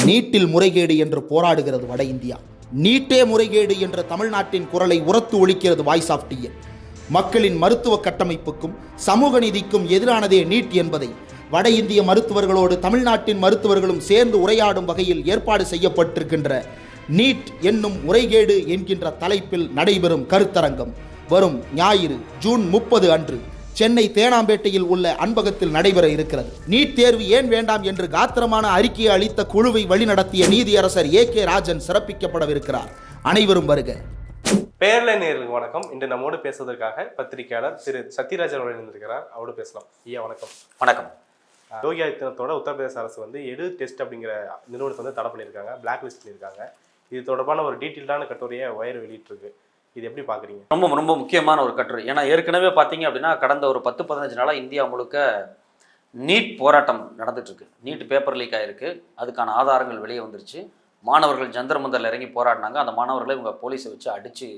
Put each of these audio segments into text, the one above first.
நீட்டில் முறைகேடு என்று போராடுகிறது வட இந்தியா. நீட்டே முறைகேடு என்ற தமிழ்நாட்டின் குரலை உரத்து ஒலிக்கிறது வாய்ஸ் ஆஃப் டிஎன். மக்களின் மருத்துவ கட்டமைப்புக்கும் சமூக நீதிக்கும் எதிரானதே நீட் என்பதை வட இந்திய மருத்துவர்களோடு தமிழ்நாட்டின் மருத்துவர்களும் சேர்ந்து உரையாடும் வகையில் ஏற்பாடு செய்யப்பட்டிருக்கின்ற நீட் என்னும் முறைகேடு என்கின்ற தலைப்பில் நடைபெறும் கருத்தரங்கம் வரும் ஞாயிறு ஜூன் 30 அன்று சென்னை தேனாம்பேட்டையில் உள்ள அன்பகத்தில் நடைபெற இருக்கிறது. நீட் தேர்வு ஏன் வேண்டாம் என்று காத்திரமான அறிக்கையை அளித்த குழுவை வழிநடத்திய நீதியரசர் AK ராஜன் சிறப்பிக்கப்படவிருக்கிறார். அனைவரும் வருக. பேரலை நேயர்களுக்கு வணக்கம். இன்று நம்மோடு பேசுவதற்காக பத்திரிகையாளர் திரு சத்யராஜன் அவர்கள் இருந்திருக்கிறார். அவரோடு பேசலாம். ஐயா வணக்கம். வணக்கம். யோகி ஆதித்யநாத்தோட உத்தரப்பிரதேச அரசு எடு டெஸ்ட் அப்படிங்கிற நிறுவனத்தை தடை பண்ணியிருக்காங்க, பிளாக் லிஸ்ட் பண்ணியிருக்காங்க. இது தொடர்பான ஒரு டீட்டெயில்டான கட்டுரையை வயர் வெளியிட்டிருக்கு. இது எப்படி பார்க்குறீங்க? ரொம்ப முக்கியமான ஒரு கட்டுரை. ஏன்னா ஏற்கனவே பார்த்தீங்க அப்படின்னா கடந்த ஒரு 10-15 நாளாக இந்தியா முழுக்க நீட் போராட்டம் நடந்துட்டு இருக்கு. நீட் பேப்பர் லீக் ஆகிருக்கு. அதுக்கான ஆதாரங்கள் வெளியே வந்துருச்சு. மாணவர்கள் ஜந்தர் மந்தரில் இறங்கி போராடினாங்க. அந்த மாணவர்களை இவங்க போலீஸை வச்சு அடித்து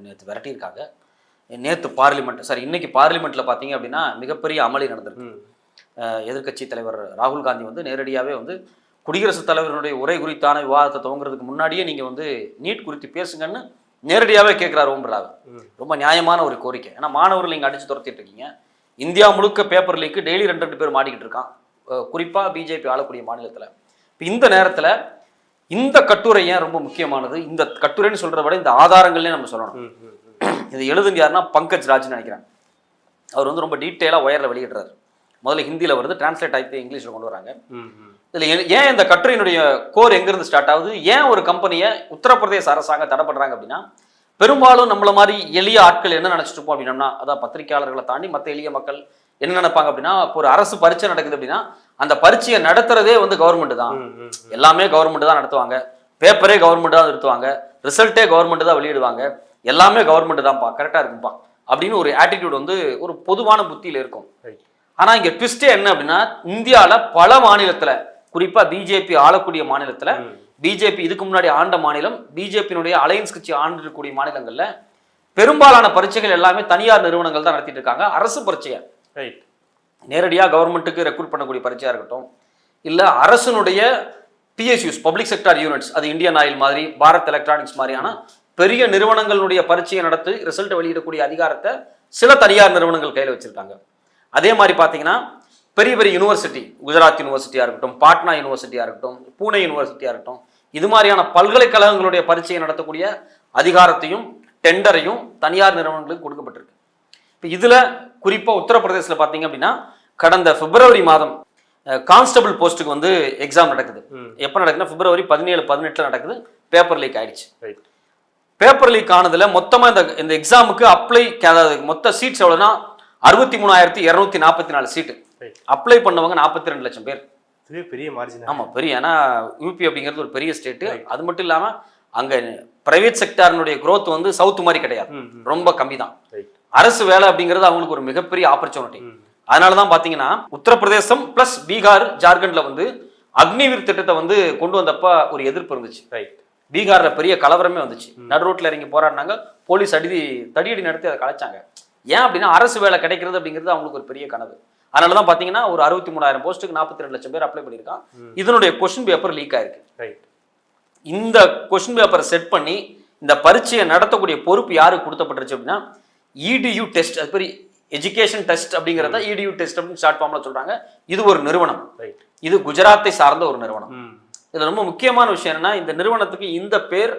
நேற்று விரட்டியிருக்காங்க. இன்னைக்கு பார்லிமெண்ட்டில் பார்த்தீங்க அப்படின்னா மிகப்பெரிய அமளி நடந்திருக்கு. எதிர்க்கட்சி தலைவர் ராகுல் காந்தி நேரடியாகவே குடியரசுத் தலைவருடைய உரை குறித்தான விவாதத்தை துவங்குறதுக்கு முன்னாடியே நீங்கள் நீட் குறித்து பேசுங்கன்னு நேரடியாகவே கேட்குறாரு ஓம் பிர்லா. ரொம்ப நியாயமான ஒரு கோரிக்கை. ஏன்னா மாணவர்கள் நீங்கள் அடித்து துரத்திட்டு இருக்கீங்க. இந்தியா முழுக்க பேப்பர் லீக்கு டெய்லி 2 பேர் மாட்டிக்கிட்டு இருக்கான், குறிப்பாக பிஜேபி ஆளக்கூடிய மாநிலத்தில். இப்போ இந்த நேரத்தில் இந்த கட்டுரை ஏன் ரொம்ப முக்கியமானது? இந்த கட்டுரைன்னு சொல்கிறத விட இந்த ஆதாரங்கள்லேயே நம்ம சொல்லணும். இது எழுதுங்க யாருன்னா பங்கஜ் ராஜ்னு நினைக்கிறேன். அவர் ரொம்ப டீட்டெயிலாக ஒயரில் வெளியிடுறாரு. முதல்ல ஹிந்தியில் வருது, டிரான்ஸ்லேட் ஆகிட்டு இங்கிலீஷில் கொண்டு வராங்க. இதில் ஏன் இந்த கட்டுரையினுடைய கோர் எங்கேருந்து ஸ்டார்ட் ஆகுது? ஏன் ஒரு கம்பெனியை உத்தரப்பிரதேச அரசாங்கம் தடை பண்ணுறாங்க அப்படின்னா, பெரும்பாலும் நம்மள மாதிரி எளிய ஆட்கள் என்ன நினச்சிட்டு இருப்போம் அப்படின்னா, அதான் பத்திரிகையாளர்களை தாண்டி மற்ற எளிய மக்கள் என்ன நினைப்பாங்க அப்படின்னா, இப்போ ஒரு அரசு பரீட்சை நடக்குது அப்படின்னா அந்த பரீட்சையை நடத்துறதே கவர்மெண்ட் தான், எல்லாமே கவர்மெண்ட் தான் நடத்துவாங்க, பேப்பரே கவர்மெண்ட் தான் நிறுத்துவாங்க, ரிசல்ட்டே கவர்மெண்ட் தான் வெளியிடுவாங்க, எல்லாமே கவர்மெண்ட் தான்ப்பா, கரெக்டாக இருக்குப்பா அப்படின்னு ஒரு ஆட்டிடியூட் ஒரு பொதுவான புத்தியில் இருக்கும். ஆனால் இங்கே ட்விஸ்டே என்ன அப்படின்னா, இந்தியாவில் பல மாநிலத்தில், குறிப்பாக பிஜேபி ஆளக்கூடிய மாநிலத்தில், பிஜேபி இதுக்கு முன்னாடி ஆண்ட மாநிலம், பிஜேபியினுடைய அலையன்ஸ் கட்சி ஆண்டிருக்கக்கூடிய மாநிலங்களில் பெரும்பாலான பரீட்சைகள் எல்லாமே தனியார் நிறுவனங்கள் தான் நடத்திட்டு இருக்காங்க. அரசு பரீட்சையை நேரடியாக கவர்மெண்ட்டுக்கு ரெக்ரூட் பண்ணக்கூடிய பரீட்சையாக இருக்கட்டும், இல்லை அரசனுடைய பிஎஸ்யூஸ் பப்ளிக் செக்டார் யூனிட்ஸ், அது இந்தியன் ஆயில் மாதிரி, பாரத் எலக்ட்ரானிக்ஸ் மாதிரியான பெரிய நிறுவனங்களுடைய பரீட்சையை நடத்தி ரிசல்ட் வெளியிடக்கூடிய அதிகாரத்தை சில தனியார் நிறுவனங்கள் கையில் வச்சிருக்காங்க. அதே மாதிரி பார்த்தீங்கன்னா பெரிய பெரிய யூனிவர்சிட்டி, குஜராத் யூனிவர்சிட்டியாக இருக்கட்டும், பாட்னா யூனிவர்சிட்டியாக இருக்கட்டும், பூனே யூனிவர்சிட்டியாக இருக்கட்டும், இது மாதிரியான பல்கலைக்கழகங்களுடைய பரீட்சையை நடத்தக்கூடிய அதிகாரத்தையும் டெண்டரையும் தனியார் நிறுவனங்களுக்கு கொடுக்கப்பட்டிருக்கு. இப்போ இதில் குறிப்பாக உத்தரப்பிரதேசத்தில் பார்த்தீங்க அப்படின்னா கடந்த பிப்ரவரி மாதம் கான்ஸ்டபிள் போஸ்ட்டுக்கு எக்ஸாம் நடக்குது. எப்போ நடக்குதுன்னா February 17-18 நடக்குது. பேப்பர் லீக் ஆயிடுச்சு. பேப்பர் லீக் ஆனதில் மொத்தமாக இந்த எக்ஸாமுக்கு அப்ளை, அதாவது மொத்த சீட்ஸ் எவ்வளோன்னா 63,244 சீட்டு. அப்ளை பண்ணவங்க 42 லட்சம் பேர். பெரிய மார்ஜின். ஆமாம், பெரிய. ஏன்னா யூபி அப்படிங்கிறது ஒரு பெரிய ஸ்டேட்டு. அது மட்டும் இல்லாமல் அங்கே பிரைவேட் செக்டாரினுடைய growth சவுத் மாதிரி கிடையாது, ரொம்ப கம்மி தான். அரசு வேலை அப்படிங்கிறது அவங்களுக்கு ஒரு மிகப்பெரிய ஆப்பர்ச்சுனிட்டி. அதனால தான் பார்த்தீங்கன்னா உத்தரப்பிரதேசம் பிளஸ் பீகார், ஜார்க்கண்டில் அக்னிவீர் திட்டத்தை கொண்டு வந்தப்ப ஒரு எதிர்ப்பு இருந்துச்சு. பீகாரில் பெரிய கலவரமே வந்துச்சு. நடு ரோட்டில் இறங்கி போராடினாங்க. போலீஸ் தடியடி நடத்தி அதை கலைச்சாங்க. ஏன் அப்படின்னா அரசு வேலை கிடைக்கிறது அப்படிங்கிறது அவங்களுக்கு ஒரு பெரிய கனவு. அதனால தான் பார்த்தீங்கன்னா ஒரு 63,000 போஸ்ட்டுக்கு 42 லட்சம் பேர் அப்ளை பண்ணியிருக்கான். இதனுடைய கொஸ்டின் பேப்பர் லீக் ஆயிருக்கு. இந்த கொஸ்டின் பேப்பரை செட் பண்ணி இந்த பரீட்சையை நடத்தக்கூடிய பொறுப்பு யாருக்கு கொடுத்தப்பட்டுருச்சு அப்படின்னா EDU டெஸ்ட், அது பெரிய எஜுகேஷன் டெஸ்ட் அப்படிங்கிறத EDU டெஸ்ட் அப்படின்னு ஷார்ட் ஃபார்ம்ல சொல்றாங்க. இது ஒரு நிறுவனம். இது குஜராத்தை சார்ந்த ஒரு நிறுவனம். இதுல ரொம்ப முக்கியமான விஷயம் என்னன்னா, இந்த நிறுவனத்துக்கு இந்த பேர்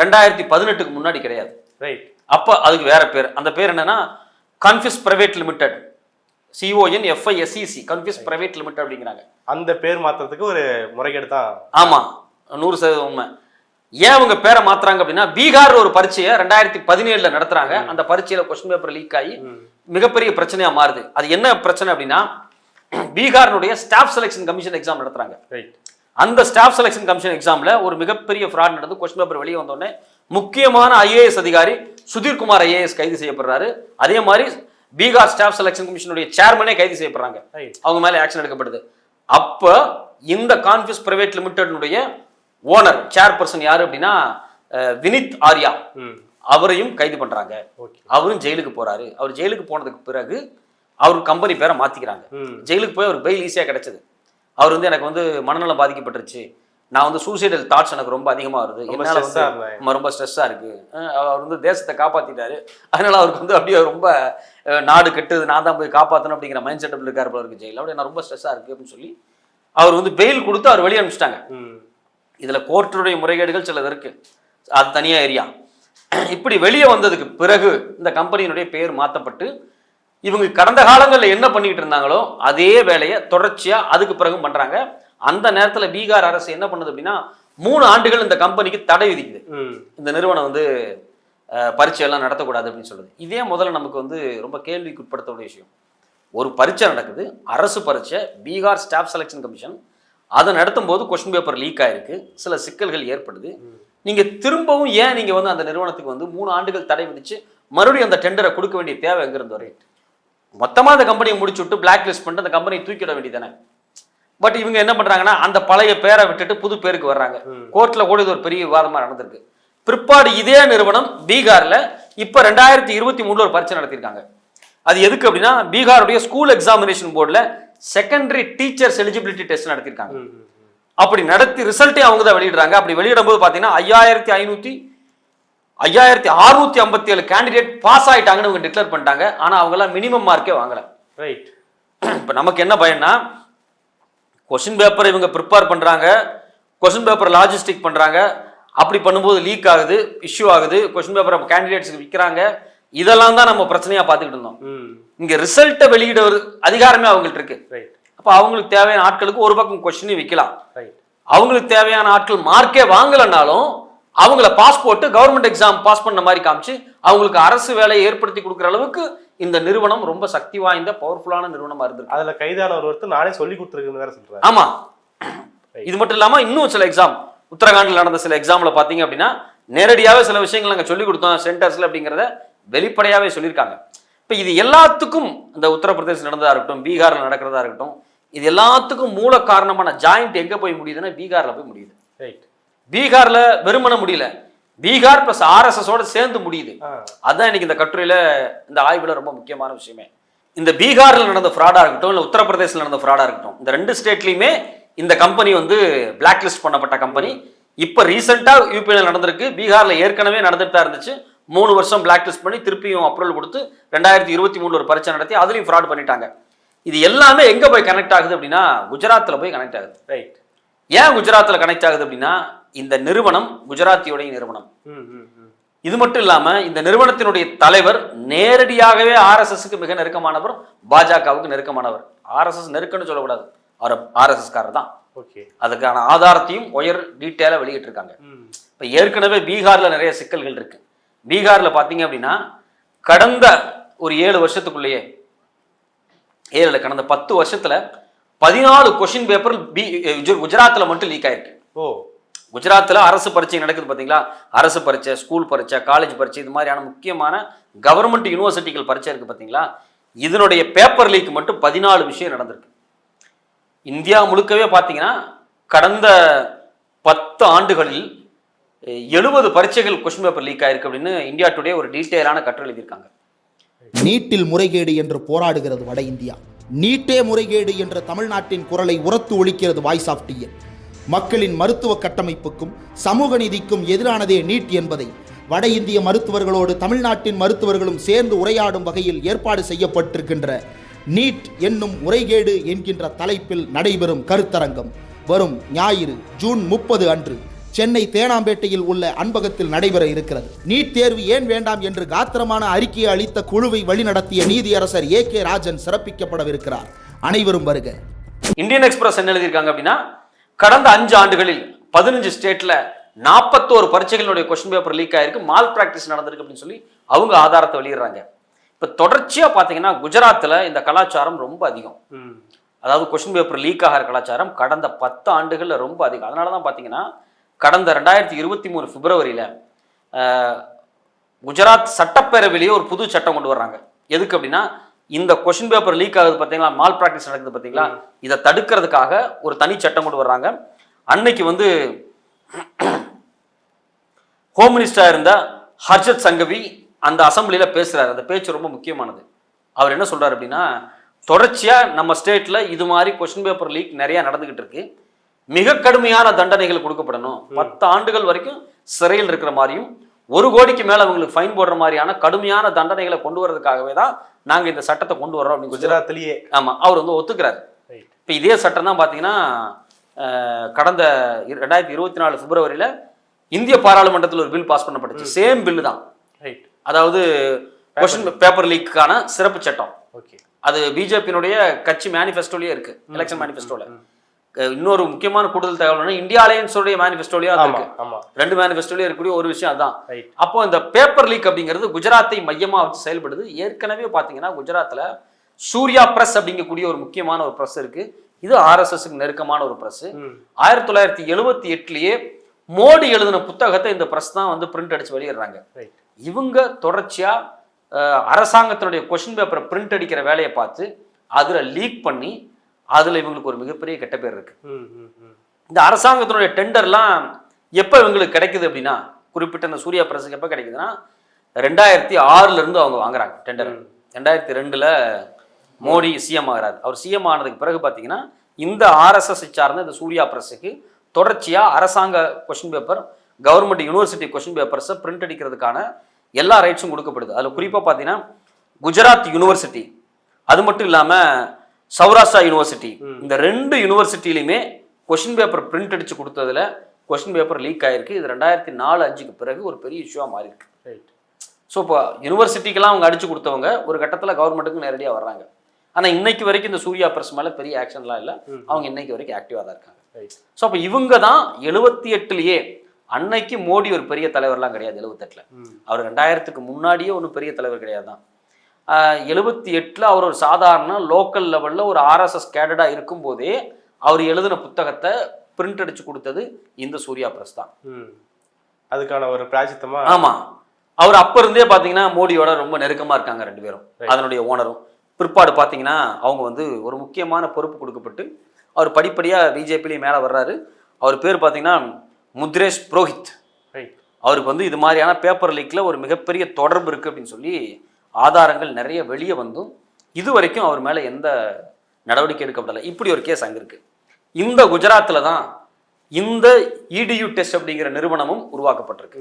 2018க்கு முன்னாடி கிடையாது. அப்ப அதுக்கு வேற பேர். அந்த பேர் என்னன்னா Confis private limited, CONFISEC, Confis private limited அப்படிங்கிறாங்க. அந்த பேர் மாற்றத்துக்கு ஒரு முறைகேடு தான். ஆமா, 100% உண்மை. ஏன் அவங்க பேரை மாத்துறாங்க அப்படின்னா, பீகார் ஒரு பரீட்சையை 2017 நடத்துறாங்க. அந்த பரீட்சையில கொஸ்டின் பேப்பர் லீக் ஆகி மிகப்பெரிய பிரச்சனையா மாறுது. அது என்ன பிரச்சனை அப்படின்னா, பீகாரினுடைய ஸ்டாஃப் செலெக்ஷன் கமிஷன் எக்ஸாம் நடத்துறாங்க. அந்த ஸ்டாஃப் செலெக்ஷன் கமிஷன் எக்ஸாம்ல ஒரு மிகப்பெரிய ஃப்ராட் நடந்து கொஸ்டின் பேப்பர் வெளியே வந்தோடனே முக்கியமான IAS அதிகாரி சுதீர்குமார் IAS கைது செய்யப்படுறாரு. அதே மாதிரி பீகார் ஸ்டாஃப் செலெக்ஷன் கமிஷனுடைய சேர்மனே கைது செய்யப்படுறாங்க. அவங்க மேல ஆக்ஷன் எடுக்கப்படுது. அப்ப இந்த கான்ஃபிஸ் பிரைவேட் லிமிடெட்னுடைய ஓனர், சேர்பர்சன் யாரு அப்படின்னா வினித் ஆர்யா, அவரையும் கைது பண்றாங்க. அவரும் ஜெயிலுக்கு போறாரு. அவர் ஜெயிலுக்கு போனதுக்கு பிறகு அவர் கம்பெனி பேரை மாத்திக்கிறாங்க. ஜெயிலுக்கு போய் அவர் பெயில் ஈஸியா கிடைச்சது. அவர் எனக்கு மனநலம் பாதிக்கப்பட்டுருச்சு, நான் வந்து சூசைடல் தாட்ஸ் எனக்கு ரொம்ப அதிகமாக வருது, ரொம்ப என்னால் stress-ஆ வந்து இருந்தேன். ரொம்ப ஸ்ட்ரெஸ்ஸாக இருக்குது, அவர் வந்து தேசத்தை காப்பாற்றிட்டாரு, அதனால அவருக்கு வந்து அப்படியே ரொம்ப நாடு கெட்டுது, நான் தான் போய் காப்பாற்றணும் அப்படிங்கிற மைண்ட் செட்டப்பில் இருக்கார் போல இருக்கு ஜெயிலில். அப்படியே நான் ரொம்ப ஸ்ட்ரெஸ்ஸாக இருக்குது அப்படின்னு சொல்லி அவர் வந்து பெயில் கொடுத்து அவர் வெளியே அனுப்பிச்சிட்டாங்க. இதில் கோர்ட்டுடைய முறைகேடுகள் சிலது இருக்குது, அது தனியாக ஏரியா. இப்படி வெளியே வந்ததுக்கு பிறகு இந்த கம்பெனியினுடைய பெயர் மாற்றப்பட்டு இவங்க கடந்த காலங்களில் என்ன பண்ணிக்கிட்டு இருந்தாங்களோ அதே வேலையை தொடர்ச்சியாக அதுக்கு பிறகும் பண்ணுறாங்க. அந்த நேரத்தில் பீகார் அரசு என்ன பண்ணுது அப்படின்னா 3 ஆண்டுகள் இந்த கம்பெனிக்கு தடை விதிக்குது. இந்த நிறுவனம் வந்து பரீட்சையெல்லாம் நடத்தக்கூடாது அப்படின்னு சொல்லுது. இதே முதல்ல நமக்கு வந்து ரொம்ப கேள்விக்கு உட்படுத்தக்கூடிய விஷயம். ஒரு பரீட்சை நடக்குது, அரசு பரீட்சை, பீகார் ஸ்டாஃப் செலெக்ஷன் கமிஷன், அதை நடத்தும் போது கொஸ்டின் பேப்பர் லீக் ஆயிருக்கு, சில சிக்கல்கள் ஏற்படுது. நீங்க திரும்பவும் ஏன் நீங்க வந்து அந்த நிறுவனத்துக்கு வந்து 3 ஆண்டுகள் தடை விதிச்சு மறுபடியும் அந்த டெண்டரை கொடுக்க வேண்டிய தேவை எங்கிருந்து வரை? மொத்தமா அந்த கம்பெனியை முடிச்சு விட்டு பிளாக் லிஸ்ட் பண்ணிட்டு அந்த கம்பெனியை தூக்கிட வேண்டியதானே. பட் இவங்க என்ன பண்றாங்கன்னா அந்த பழைய பேரை விட்டுட்டு புது பேருக்கு வர்றாங்க. கோர்ட்ல கூட இது ஒரு பெரிய விவாதமா நடந்திருக்கு. பிற்பாடு இதே நிறுவனம் பீகார்ல இப்ப 2023 ஒரு பரீட்சை நடத்திருக்காங்க. அது எதுக்கு அப்படின்னா பீகாருடைய ஸ்கூல் எக்ஸாமினேஷன் போர்டுல செகண்டரி டீச்சர்ஸ் எலிஜிபிலிட்டி டெஸ்ட் நடத்திருக்காங்க. அப்படி நடத்தி ரிசல்ட்டே அவங்க தான் வெளியிடுறாங்க. அப்படி வெளியிடும் போது பாத்தீங்கன்னா 5657 கேண்டிடேட் பாஸ் ஆயிட்டாங்கன்னு அவங்க டிக்ளேர் பண்ணிட்டாங்க. ஆனா அவங்க எல்லாம் மினிமம் மார்க்கே வாங்கல. ரைட். இப்ப நமக்கு என்ன பயன்னா கொஸ்டின் பேப்பர் இவங்க ப்ரிப்பேர் பண்றாங்க, கொஸ்டின் பேப்பர் லாஜிஸ்டிக் பண்றாங்க, அப்படி பண்ணும்போது லீக் ஆகுது, இஷ்யூ ஆகுது, கொஸ்டின் பேப்பர் கேண்டிடேட்ஸ்க்கு விற்கிறாங்க. இதெல்லாம் தான் நம்ம பிரச்சனையா பார்த்துக்கிட்டு இருந்தோம். இங்க ரிசல்ட்டை வெளியிட அதிகாரமே அவங்கள்ட்ட இருக்கு. அப்ப அவங்களுக்கு தேவையான ஆட்களுக்கு ஒரு பக்கம் கொஸ்டின் விற்கலாம், அவங்களுக்கு தேவையான ஆட்கள் மார்க்கே வாங்கலனாலும் அவங்கள பாஸ்போர்ட் கவர்மெண்ட் எக்ஸாம் பாஸ் பண்ண மாதிரி காமிச்சு அவங்களுக்கு அரசு வேலையை ஏற்படுத்தி கொடுக்குற அளவுக்கு இந்த நிறுவனம் ரொம்ப சக்தி வாய்ந்த பவர்ஃபுல்லான நிறுவனமா இருந்திருக்கு. அதுல கைதான ஒருத்தர் நானே சொல்லி கொடுத்துருக்குன்னு வேற சொல்றாரு. ஆமா, இது மட்டும் இல்லாம இன்னும் சில எக்ஸாம், உத்தரகாண்டில் நடந்த சில எக்ஸாம்ல பாத்தீங்க அப்படின்னா நேரடியாவே சில விஷயங்கள் நாங்க சொல்லி கொடுத்தோம் சென்டர்ஸ்ல அப்படிங்கிறத வெளிப்படையாவே சொல்லியிருக்காங்க. இப்ப இது எல்லாத்துக்கும் இந்த உத்தரப்பிரதேசம் நடந்ததா இருக்கட்டும், பீகார்ல நடக்கிறதா இருக்கட்டும், இது எல்லாத்துக்கும் மூல காரணமான ஜாயிண்ட் எங்க போய் முடியுதுன்னா பீகார்ல போய் முடியுது. பீகார்ல வெறுமன முடியல, பீகார் பிளஸ் ஆர்எஸ்எஸோட சேர்ந்து முடியுது. அதான் இன்னைக்கு இந்த கட்டுரையில இந்த ஆய்வுல ரொம்ப முக்கியமான விஷயமே. இந்த பீகார்ல நடந்த ஃப்ராடா இருக்கட்டும் இல்ல உத்தரப்பிரதேசல நடந்த ஃப்ராடா இருக்கட்டும், இந்த 2 ஸ்டேட்லயுமே இந்த கம்பெனி வந்து பிளாக் லிஸ்ட் பண்ணப்பட்ட கம்பெனி. இப்ப ரீசெண்டா யூபியில் நடந்திருக்கு, பீகார்ல ஏற்கனவே நடந்துட்டு தான் இருந்துச்சு. 3 வருஷம் பிளாக் லிஸ்ட் பண்ணி திருப்பியும் அப்ரூவல் கொடுத்து 2023 ஒரு பரீட்சை நடத்தி அதுலயும் ஃப்ராட் பண்ணிட்டாங்க. இது எல்லாமே எங்க போய் கனெக்ட் ஆகுது அப்படின்னா குஜராத்ல போய் கனெக்ட் ஆகுது. ரைட். ஏன் குஜராத்ல கனெக்ட் ஆகுது அப்படின்னா இந்த நிறுவனம் குஜராத்தியோடைய நிறுவனம். இது மட்டும் இல்லாம இந்த நிறுவனத்தினுடைய தலைவர் நேரடியாகவே ஆர்எஸ்எஸ்க்கு மிக நெருக்கமானவர், பாஜகவுக்கு நெருக்கமானவர். ஆர்எஸ்எஸ் நெருக்கம்னு சொல்லக்கூடாது, அவர் ஆர்எஸ்எஸ் காரர் தான். அதுக்கான ஆதாரத்தையும் ஒயர் டீட்டெயிலா வெளியிட்டு இருக்காங்க. இப்ப ஏற்கனவே பீகார்ல நிறைய சிக்கல்கள் இருக்கு. பீகார்ல பாத்தீங்க அப்படின்னா கடந்த ஒரு 7 வருஷத்துக்குள்ளேயே கடந்த 10 வருஷத்துல 14 கொஸ்டின் பேப்பர் குஜராத்ல மட்டும் லீக் ஆயிருக்கு. குஜராத்ல அரசு பரீட்சை நடக்குது பாத்தீங்களா, அரசு பரீட்சை, ஸ்கூல் பரீட்சை, காலேஜ் பரீட்சை, இது மாதிரியான முக்கியமான கவர்மெண்ட் யூனிவர்சிட்டிகள் பரீட்சை இருக்கு பாத்தீங்களா, இதனுடைய பேப்பர் லீக் மட்டும் 14 விஷயம் நடந்திருக்கு. இந்தியா முழுக்கவே பாத்தீங்கன்னா கடந்த 10 ஆண்டுகளில் 70 பரீட்சைகள் கொஸ்டின் பேப்பர் லீக் ஆயிருக்கு அப்படின்னு இந்தியா டுடே ஒரு டீட்டெயிலான கட்டுரை எழுதியிருக்காங்க. நீட்டில் முறைகேடு என்று போராடுகிறது வட இந்தியா. நீட்டே முறைகேடு என்ற தமிழ்நாட்டின் குரலை உரத்து ஒலிக்கிறது வாய்ஸ் ஆஃப் டிஎன். மக்களின் மருத்துவ கட்டமைப்புக்கும் சமூக நீதிக்கும் எதிரானதே நீட் என்பதை வட இந்திய மருத்துவர்களோடு தமிழ்நாட்டின் மருத்துவர்களும் சேர்ந்து உரையாடும் வகையில் ஏற்பாடு செய்யப்பட்டிருக்கின்ற நீட் என்னும் முறைகேடு என்கின்ற தலைப்பில் நடைபெறும் கருத்தரங்கம் வரும் ஞாயிறு ஜூன் 30 அன்று சென்னை தேனாம்பேட்டையில் உள்ள அன்பகத்தில் நடைபெற இருக்கிறது. நீட் தேர்வு ஏன் வேண்டாம் என்று காத்திரமான அறிக்கையை அளித்த குழுவை வழிநடத்திய நீதியரசர் ஏ.கே. ராஜன் சிறப்பிக்கப்படவிருக்கிறார். அனைவரும் வருக. இந்தியன் எக்ஸ்பிரஸ் என்ன எழுதியிருக்காங்க அப்படின்னா கடந்த 5 ஆண்டுகளில் 15 ஸ்டேட்ல 41 பரீட்சைகளுடைய கொஸ்டின் பேப்பர் லீக் ஆயிருக்கு, மால் பிராக்டிஸ் நடந்திருக்கு அப்படின்னு சொல்லி அவங்க ஆதாரத்தை வெளியிடுறாங்க. இப்ப தொடர்ச்சியா பாத்தீங்கன்னா குஜராத்ல இந்த கலாச்சாரம் ரொம்ப அதிகம். அதாவது கொஸ்டின் பேப்பர் லீக் ஆகிற கலாச்சாரம் கடந்த 10 ஆண்டுகள்ல ரொம்ப அதிகம். அதனாலதான் பாத்தீங்கன்னா கடந்த 2023 பிப்ரவரியில குஜராத் சட்டப்பேரவையிலேயே ஒரு புது சட்டம் கொண்டு வர்றாங்க. எதுக்கு அப்படின்னா இந்த கொஸ்டின் பேப்பர் லீக் ஆகுது பார்த்தீங்களா, மால் பிராக்டிஸ் நடக்குது பார்த்தீங்களா, இதை தடுக்கிறதுக்காக ஒரு தனி சட்டம் கொண்டு வர்றாங்க. அன்னைக்கு வந்து ஹோம் மினிஸ்டரா இருந்த ஹர்ஷத் சங்கவி அந்த அசம்பிளியில பேசுறாரு. அந்த பேச்சு ரொம்ப முக்கியமானது. அவர் என்ன சொல்றாரு அப்படின்னா தொடர்ச்சியா நம்ம ஸ்டேட்ல இது மாதிரி கொஸ்டின் பேப்பர் லீக் நிறைய நடந்துகிட்டு இருக்கு. மிக கடுமையான தண்டனைகள் கொடுக்கப்படணும், 10 ஆண்டுகள் வரைக்கும் சிறையில் இருக்கிற மாதிரியும் 1 கோடிக்கு மேல அவங்களுக்கு ஃபைன் போடுற மாதிரியான கடுமையான தண்டனைகளை கொண்டு வரதுக்காகவே தான் நாங்க இந்த சட்டத்தை கொண்டு வர்றோம் அப்படின்னு குஜராத்லயே. ஆமா, அவர் வந்து ஒத்துக்கிறாரு. இப்ப இதே சட்டம் தான் பாத்தீங்கன்னா கடந்த 2024 பிப்ரவரியில இந்திய பாராளுமன்றத்தில் ஒரு பில் பாஸ் பண்ணப்பட்டுச்சு. சேம் பில்லு தான், அதாவது கொஸ்டின் பேப்பர் லீக்கான சிறப்பு சட்டம். அது பிஜேபியினுடைய கட்சி மேனிஃபெஸ்டோலயே இருக்கு, எலெக்ஷன் மேனிஃபெஸ்டோல. இன்னொரு முக்கியமான கூடுதல் தகவல் இந்தியா அலையன்ஸோட மேனிஃபெஸ்டோலயும் இருக்கு, 2 மேனிஃபெஸ்டோலயும் இருக்கக்கூடிய ஒரு விஷயம் அதான். அப்போ இந்த பேப்பர் லீக் அப்படிங்கிறது குஜராத்தை மையமா வச்சு செயல்படுது. ஏற்கனவே பாத்தீங்கன்னா குஜராத்ல சூர்யா பிரஸ் அப்படிங்கக்கூடிய ஒரு முக்கியமான ஒரு பிரஸ் இருக்கு. இது ஆர்எஸ்எஸ்க்கு நெருக்கமான ஒரு பிரஸ். 1978லயே மோடி எழுதின புத்தகத்தை இந்த பிரஸ் தான் வந்து பிரிண்ட் அடிச்சு வெளியிடுறாங்க. இவங்க தொடர்ச்சியா அரசாங்கத்தினுடைய கொஸ்டின் பேப்பரை பிரிண்ட் அடிக்கிற வேலையை பார்த்து அதுல லீக் பண்ணி அதுல இவங்களுக்கு ஒரு மிகப்பெரிய கெட்ட பேர் இருக்கு. இந்த அரசாங்கத்தினுடைய டெண்டர்லாம் எப்ப இவங்களுக்கு கிடைக்குது அப்படின்னா, குறிப்பிட்ட இந்த சூர்யா பிரஸுக்கு எப்ப கிடைக்குதுன்னா 2006ல இருந்து அவங்க வாங்குறாங்க டெண்டர். 2002ல மோடி சிஎம் ஆகிறார். அவர் சிஎம் ஆனதுக்கு பிறகு பார்த்தீங்கன்னா இந்த ஆர்எஸ்எஸ் சார்ந்த இந்த சூர்யா பிரஸுக்கு தொடர்ச்சியா அரசாங்க question paper, government university question பேப்பர்ஸை பிரிண்ட் அடிக்கிறதுக்கான எல்லா ரைட்ஸும் கொடுக்கப்படுது. அதில் குறிப்பாக பார்த்தீங்கன்னா குஜராத் யூனிவர்சிட்டி, அது மட்டும் இல்லாமல் சௌராஷ்டிரா யூனிவர்சிட்டி, இந்த 2 யூனிவர்சிட்டியிலுமே கொஸ்டின் பேப்பர் பிரிண்ட் அடிச்சு கொடுத்ததுல கொஸ்டின் பேப்பர் லீக் ஆயிருக்கு. இது 2004-05க்கு பிறகு ஒரு பெரிய இஷ்யூவாக மாறி இருக்கு. ஸோ இப்போ யூனிவர்சிட்டிக்கெல்லாம் அவங்க அடிச்சு கொடுத்தவங்க ஒரு கட்டத்தில் கவர்மெண்ட்டுக்கு நேரடியாக வர்றாங்க. ஆனால் இன்னைக்கு வரைக்கும் இந்த சூர்யா பிரஸ் மேலே பெரிய ஆக்ஷன்லாம் இல்லை, அவங்க இன்னைக்கு வரைக்கும் ஆக்டிவாக தான் இருக்காங்க. ஸோ அப்போ இவங்க தான் 78லயே, அன்னைக்கு மோடி ஒரு பெரிய தலைவர்லாம் கிடையாது 78ல், அவர் 2000க்கு முன்னாடியே ஒன்றும் பெரிய தலைவர் கிடையாது தான். 78ல் அவர் ஒரு சாதாரண லோக்கல் லெவலில் ஒரு ஆர்எஸ்எஸ் கேடடாக இருக்கும்போதே அவர் எழுதின புத்தகத்தை பிரிண்ட் அடிச்சு கொடுத்தது இந்த சூர்யா பிரஸ் தான். அதுக்கான ஒரு பிராஜித்தமா. ஆமா, அவர் அப்ப இருந்தே பாத்தீங்கன்னா மோடியோட ரொம்ப நெருக்கமா இருக்காங்க 2 பேரும், அதனுடைய ஓனரும். பிற்பாடு பாத்தீங்கன்னா அவங்க வந்து ஒரு முக்கியமான பொறுப்பு கொடுக்கப்பட்டு அவர் படிப்படியா பிஜேபியிலேயே மேல வர்றாரு. அவர் பேர் பாத்தீங்கன்னா முத்ரேஷ் புரோஹித். அவருக்கு வந்து இது மாதிரியான பேப்பர் லீக்ல ஒரு மிகப்பெரிய தொடர்பு இருக்கு அப்படின்னு சொல்லி ஆதாரங்கள் நிறைய வெளியே வந்தும் இது வரைக்கும் அவர் மேல எந்த நடவடிக்கை எடுக்கப்படலை. இப்படி ஒரு கேஸ் அங்க இருக்கு. இந்த குஜராத்ல தான் இந்த EDU டெஸ்ட் அப்படிங்கிற நிறுவனமும் உருவாக்கப்பட்டிருக்கு.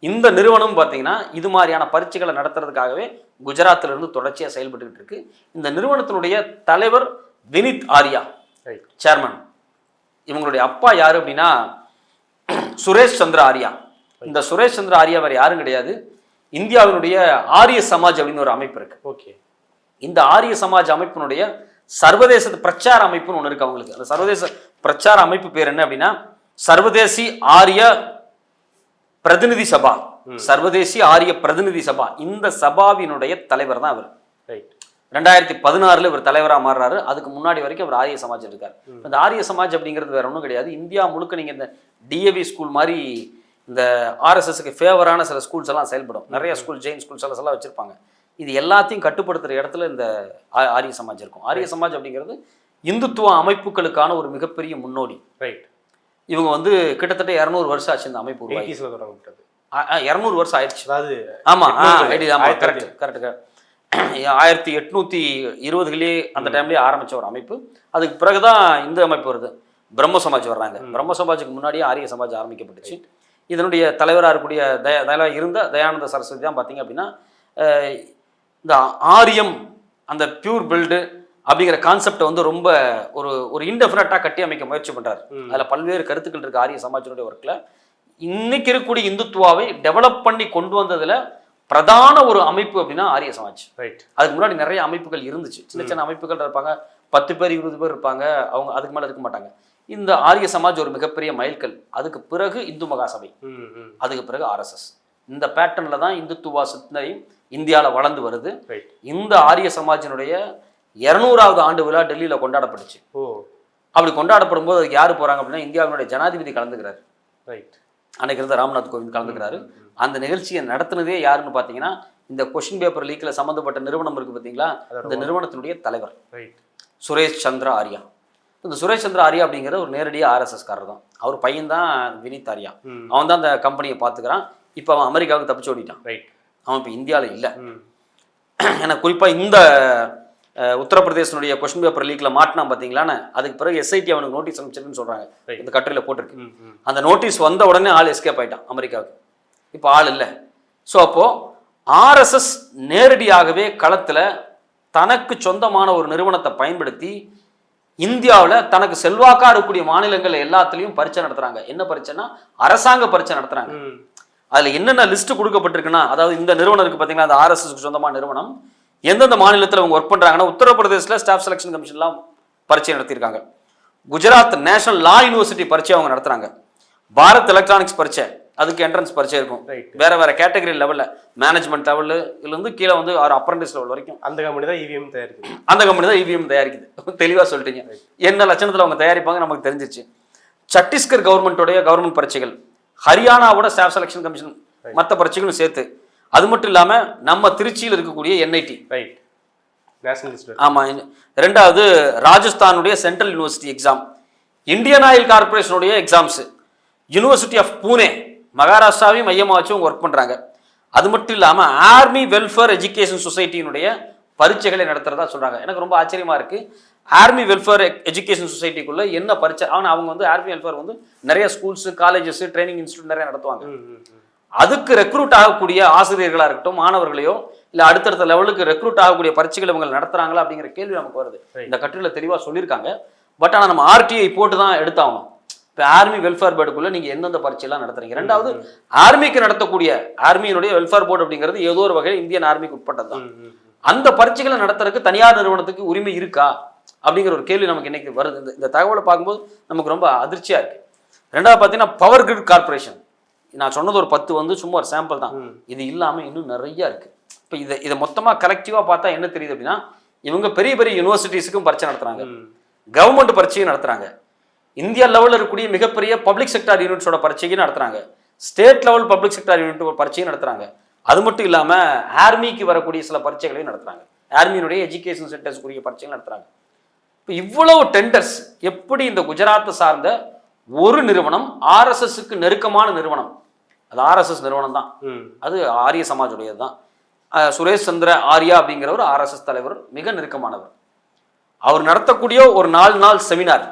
இந்த நிறுவனம் பார்த்தீங்கன்னா இது மாதிரியான பரீட்சைகளை நடத்துறதுக்காகவே குஜராத்ல இருந்து தொடர்ச்சியாக செயல்பட்டு இருக்கு. இந்த நிறுவனத்தினுடைய தலைவர் வினித் ஆரியா, சேர்மன். இவங்களுடைய அப்பா யாரு அப்படின்னா சுரேஷ் சந்திர ஆரியா. இந்த சுரேஷ் சந்திர ஆரியா வேற யாரும் கிடையாது, இந்தியாவினுடைய ஆரிய சமாஜ் அப்படின்னு ஒரு அமைப்பு இருக்கு. இந்த ஆரிய சமாஜ் அமைப்பினுடைய சர்வதேச பிரச்சார அமைப்புன்னு ஒன்று இருக்கு அவங்களுக்கு. அந்த சர்வதேச பிரச்சார அமைப்பு பேர் என்ன அப்படின்னா சர்வதேசி ஆரிய பிரதிநிதி சபா, சர்வதேசி ஆரிய பிரதிநிதி சபா. இந்த சபாவினுடைய தலைவர் தான் அவர். 2016 இவர் தலைவராக மாறுறாரு. அதுக்கு முன்னாடி வரைக்கும் அவர் ஆரிய சமாஜ் இருக்கார். இந்த ஆரிய சமாஜ் அப்படிங்கிறது வேற ஒன்றும் கிடையாது, இந்தியா முழுக்க நீங்க இந்த DAV ஸ்கூல் மாதிரி இந்த RSSக்கு ஃபேவரான சில ஸ்கூல்ஸ் எல்லாம் செயல்படும். நிறைய ஸ்கூல், ஜெயின் ஸ்கூல்ஸ் எல்லாம் வச்சிருப்பாங்க. இது எல்லாத்தையும் கட்டுப்படுத்துற இடத்துல இந்த ஆரிய சமாஜ் இருக்கும். ஆரிய சமாஜ் அப்படிங்கிறது இந்துத்துவ அமைப்புகளுக்கான ஒரு மிகப்பெரிய முன்னோடி. இவங்க வந்து கிட்டத்தட்ட 200 வருஷம் ஆச்சு இந்த அமைப்பு. 200 வருஷம் ஆயிடுச்சு. ஆமா, கரெக்ட். 1820களே அந்த டைம்லயே ஆரம்பிச்ச ஒரு அமைப்பு. அதுக்கு பிறகுதான் இந்த அமைப்பு வருது, பிரம்ம சமாஜ் வர்றாங்க. பிரம்ம சமாஜுக்கு முன்னாடியே ஆரிய சமாஜ் ஆரம்பிக்கப்பட்டுச்சு. இதனுடைய தலைவராக இருக்கக்கூடிய இருந்த தயானந்த சரஸ்வதி தான் பார்த்தீங்க அப்படின்னா இந்த ஆரியம், அந்த பியூர் பில்டு அப்படிங்கிற கான்செப்டை வந்து ரொம்ப ஒரு இன்டெஃபினட்டாக கட்டி அமைக்க முயற்சி பண்றாரு. அதில் பல்வேறு கருத்துக்கள் இருக்கு ஆரிய சமாஜினுடைய ஒர்க்ல. இன்னைக்கு இருக்கக்கூடிய இந்துத்துவாவை டெவலப் பண்ணி கொண்டு வந்ததுல பிரதான ஒரு அமைப்பு அப்படின்னா ஆரிய சமாஜ். அதுக்கு முன்னாடி நிறைய அமைப்புகள் இருந்துச்சு, சின்ன சின்ன அமைப்புகள் இருப்பாங்க, 10 பேர் 20 பேர் இருப்பாங்க, அவங்க அதுக்கு மேல இருக்க மாட்டாங்க. இந்த ஆரிய சமாஜ் ஒரு மிகப்பெரிய மைல்கல். அதுக்கு பிறகு இந்து மகாசபை, அதுக்கு பிறகு RSS. இந்த பேட்டர்ன்ல தான் இந்துத்துவா சிந்தனை இந்தியாவில் வளர்ந்து வருது. இந்த ஆரிய சமாஜினுடைய 200வது ஆண்டு விழா டெல்லியில கொண்டாடப்பட்டுச்சு. அப்படி கொண்டாடப்படும் போது அதுக்கு யாரு போறாங்க அப்படின்னா இந்தியாவினுடைய ஜனாதிபதி கலந்துக்கிறாரு. அன்னைக்கு இருந்த ராம்நாத் கோவிந்த் கலந்துக்கிறாரு. அந்த நிகழ்ச்சியை நடத்தினதே யாருன்னு பாத்தீங்கன்னா இந்த கொஸ்டின் பேப்பர் லீக்ல சம்பந்தப்பட்ட நிறுவனம் இருக்கு பாத்தீங்களா, இந்த நிறுவனத்தினுடைய தலைவர் சுரேஷ் சந்திர ஆரியா. இந்த சுரேஷ் சந்திர ஆரியா அப்படிங்கிற ஒரு நேரடியாக RSS காரர் தான். அவர் பையன் தான் வினித் ஆரியா. அவன் தான் அந்த கம்பெனியை பார்த்துக்கிறான். இப்போ அவன் அமெரிக்காவுக்கு தப்பிச்சு ஓடிட்டான். அவன் இப்போ இந்தியாவில் இல்லை. ஏன்னா குறிப்பாக இந்த உத்தரப்பிரதேசனுடைய கொஸ்டின் பேப்பர் லீக்ல மாட்டினா பார்த்தீங்களான்னு, அதுக்கு பிறகு எஸ்ஐடி அவனுக்கு நோட்டீஸ் அனுப்பிச்சிருக்குன்னு சொல்றாங்க. இந்த கட்டுரையில் போட்டிருக்கு. அந்த நோட்டீஸ் வந்த உடனே ஆள் எஸ்கேப் ஆயிட்டான் அமெரிக்காவுக்கு. இப்போ ஆள் இல்லை. ஸோ அப்போ ஆர்எஸ்எஸ் நேரடியாகவே களத்தில் தனக்கு சொந்தமான ஒரு நிறுவனத்தை பயன்படுத்தி இந்தியாவில் தனக்கு செல்வாக்கா இருக்கக்கூடிய மாநிலங்கள் எல்லாத்துலேயும் பரீட்சை நடத்துறாங்க. என்ன பரீட்சைன்னா அரசாங்க பரீட்சை நடத்துறாங்க. அதுல என்னென்ன லிஸ்ட் கொடுக்கப்பட்டிருக்குன்னா, அதாவது இந்த நிறுவனம் இருக்கு பார்த்தீங்களா, அந்த ஆர்எஸ்எஸ்க்கு சொந்தமான நிறுவனம் எந்தெந்த மாநிலத்தில் அவங்க ஒர்க் பண்றாங்கன்னா, உத்தரப்பிரதேசில் ஸ்டாஃப் செலக்ஷன் கமிஷன்லாம் பரீட்சை நடத்தியிருக்காங்க. குஜராத் நேஷனல் லா யூனிவர்சிட்டி பரீட்சை அவங்க நடத்துறாங்க. பாரத் எலக்ட்ரானிக்ஸ் பரீட்சை, அதுக்கு என்ட்ரன்ஸ் பரீட்சை இருக்கும். வேற வேற கேட்டகரி லெவல்ல, மேனேஜ்மெண்ட் லெவல்ல இருந்து கீழே வந்து அப்ரண்டிஸ் லெவல் வரைக்கும் அந்த கம்பெனி தான் இவிஎம் தயாரிக்குது. அந்த கம்பெனி தான் இவிஎம் தயாரிக்குது. தெளிவா சொல்லிட்டீங்க. என்ன லட்சணத்தில் அவங்க தயாரிப்பாங்க நமக்கு தெரிஞ்சிச்சு. சத்தீஸ்கர் கவர்மெண்ட் பரீட்சைகள், ஹரியானாவோட ஸ்டாஃப் செலக்ஷன் கமிஷன் மற்ற பரீட்சைகளும் சேர்த்து, அது மட்டும் இல்லாம நம்ம திருச்சியில் இருக்கக்கூடிய என்ஐடி, ஆமா, ரெண்டாவது ராஜஸ்தானுடைய central university exam, Indian oil கார்பரேஷனுடைய எக்ஸாம்ஸ், யூனிவர்சிட்டி ஆஃப் பூனே மகாராஷ்டிராவையும் மையமாக வச்சு அவங்க ஒர்க் பண்றாங்க. அது மட்டும் இல்லாம ஆர்மி வெல்ஃபேர் எஜுகேஷன் சொசைட்டியினுடைய பரீட்சைகளை நடத்துறதா சொல்றாங்க. எனக்கு ரொம்ப ஆச்சரியமா இருக்கு. ஆர்மி வெல்ஃபேர் எஜுகேஷன் சொசைட்டிக்குள்ள என்ன பரீட்சை? அவங்க வந்து ஆர்மி வெல்ஃபேர் வந்து நிறைய ஸ்கூல்ஸ், காலேஜஸ், ட்ரைனிங் இன்ஸ்டியூட் நிறைய நடத்துவாங்க. அதுக்கு ரெக்ரூட் ஆகக்கூடிய ஆசிரியர்களா இருக்கட்டும், மாணவர்களையோ இல்ல அடுத்தடுத்த லெவலுக்கு ரெக்ரூட் ஆகக்கூடிய பரீட்சைகள் இவங்க நடத்துறாங்களா அப்படிங்கிற கேள்வி நமக்கு வருது. இந்த கட்டுரையில தெளிவா சொல்லியிருக்காங்க. பட் ஆனால் நம்ம ஆர்டிஐ போட்டு தான் எடுத்தாகணும். இப்போ ஆர்மி வெல்ஃபேர் போர்டுக்குள்ள நீங்க எந்தெந்த பரீட்சையெல்லாம் நடத்துறீங்க? ரெண்டாவது, ஆர்மிக்கு நடத்தக்கூடிய ஆர்மியினுடைய வெல்ஃபேர் போர்டு அப்படிங்கிறது ஏதோ ஒரு வகையில் இந்தியன் ஆர்மிக்கு உட்பட்டது தான். அந்த பரீட்சைகளை நடத்துறதுக்கு தனியார் நிறுவனத்துக்கு உரிமை இருக்கா அப்படிங்கிற ஒரு கேள்வி நமக்கு இன்னைக்கு வருது. இந்த தகவலை பார்க்கும்போது நமக்கு ரொம்ப அதிர்ச்சியா இருக்கு. ரெண்டாவது பார்த்தீங்கன்னா பவர் கிரிட் கார்பரேஷன். நான் சொன்னது ஒரு 10 வந்து சும்மா ஒரு சாம்பிள் தான். இது இல்லாமல் இன்னும் நிறைய இருக்கு. இப்போ இதை மொத்தமாக கலெக்டிவாக பார்த்தா என்ன தெரியுது அப்படின்னா, இவங்க பெரிய பெரிய யூனிவர்சிட்டிஸுக்கும் பரீட்சை நடத்துறாங்க, கவர்மெண்ட் பரீட்சையும் நடத்துறாங்க, இந்தியா லெவலில் இருக்கக்கூடிய மிகப்பெரிய பப்ளிக் செக்டார் யூனிட்ஸோட பரீட்சையும் நடத்துறாங்க, state level public sector unit பரீட்சையும் நடத்துறாங்க. அது மட்டும் இல்லாமல் ஆர்மிக்கு வரக்கூடிய சில பரீட்சைகளையும் நடத்துறாங்க. ஆர்மியினுடைய எஜுகேஷன் சென்டர்ஸ்க்குரிய பரீட்சைகள் நடத்துறாங்க. இப்போ இவ்வளவு டெண்டர்ஸ் எப்படி இந்த குஜராத்தை சார்ந்த ஒரு நிறுவனம், ஆர்எஸ்எஸ்க்கு நெருக்கமான நிறுவனம், அது ஆர்எஸ்எஸ் நிறுவனம் தான், அது ஆரிய சமாஜுடையது தான். சுரேஷ் சந்திர ஆர்யா அப்படிங்கிறவர் ஆர்எஸ்எஸ் தலைவர், மிக நெருக்கமானவர். அவர் நடத்தக்கூடிய ஒரு 4 நாள் செமினார்.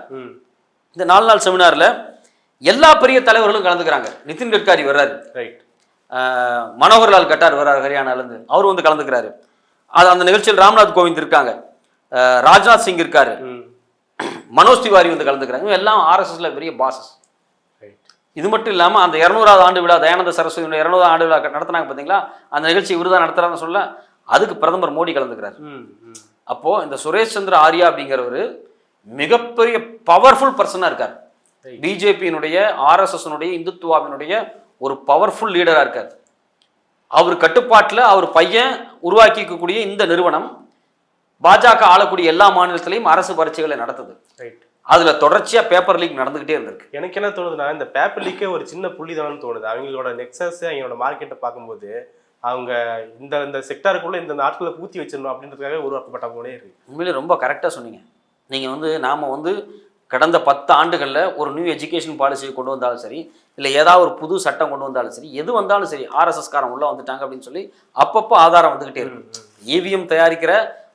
இந்த 4 நாள் செமினார்ல எல்லா பெரிய தலைவர்களும் கலந்துக்கிறாங்க. நிதின் கட்காரி வர்றாரு, மனோகர்லால் கட்டார் வர்றாரு ஹரியானால இருந்து, அவர் வந்து கலந்துக்கிறாரு. அந்த நிகழ்ச்சியில் ராம்நாத் கோவிந்த் இருக்காங்க, ராஜ்நாத் சிங் இருக்காரு, மனோஜ் திவாரி வந்து கலந்துக்கிறாங்க. எல்லாம் ஆர்எஸ்எஸ்ல பெரிய பாசஸ். இது மட்டும் இல்லாமல் அந்த 200வது ஆண்டு விழா, தயானந்த சரஸ்வதியோட 200வது ஆண்டு விழா நடத்தினாங்க பார்த்தீங்களா, அந்த நிகழ்ச்சி இவர் தான் நடத்துறான்னு சொல்ல, அதுக்கு பிரதமர் மோடி கலந்துக்கிறார். அப்போ இந்த சுரேஷ் சந்திர ஆர்யா அப்படிங்கிறவர் மிகப்பெரிய பவர்ஃபுல் பர்சனாக இருக்கார். பிஜேபியினுடைய, ஆர்எஸ்எஸ்னுடைய, இந்துத்துவாவினுடைய ஒரு பவர்ஃபுல் லீடராக இருக்கார். அவர் கட்டுப்பாட்டில் அவர் பையன் உருவாக்கிக்கக்கூடிய இந்த நிறுவனம் பாஜக ஆளக்கூடிய எல்லா மாநிலத்திலையும் அரசு பரீட்சைகளை நடத்துது. அதுல தொடர்ச்சியா பேப்பர் லீக் நடந்துகிட்டே இருந்திருக்கு. எனக்கு என்ன தோணுதுன்னா, இந்த பேப்பர் லீக்கே ஒரு சின்ன புள்ளி தான் தோணுது. அவங்களோட நெக்ஸஸ், அவங்களோட மார்க்கெட்டை பார்க்கும்போது அவங்க இந்த செக்டாருக்குள்ள இந்த நாட்களை பூத்தி வச்சிடணும் அப்படின்றதுக்காக உருவாக்கப்பட்ட போலே இருக்கு. உண்மையிலே ரொம்ப கரெக்டாக சொன்னீங்க. நீங்க வந்து நாம வந்து கடந்த 10 ஆண்டுகளில் ஒரு நியூ எஜுகேஷன் பாலிசியை கொண்டு வந்தாலும் சரி, இல்லை ஏதாவது ஒரு புது சட்டம் கொண்டு வந்தாலும் சரி, எது வந்தாலும் சரி, ஆர்எஸ்எஸ் காரன் உள்ள வந்துட்டாங்க அப்படின்னு சொல்லி அப்பப்போ ஆதாரம் வந்துகிட்டே இருக்கு. இவிஎம் தயாரிக்கிற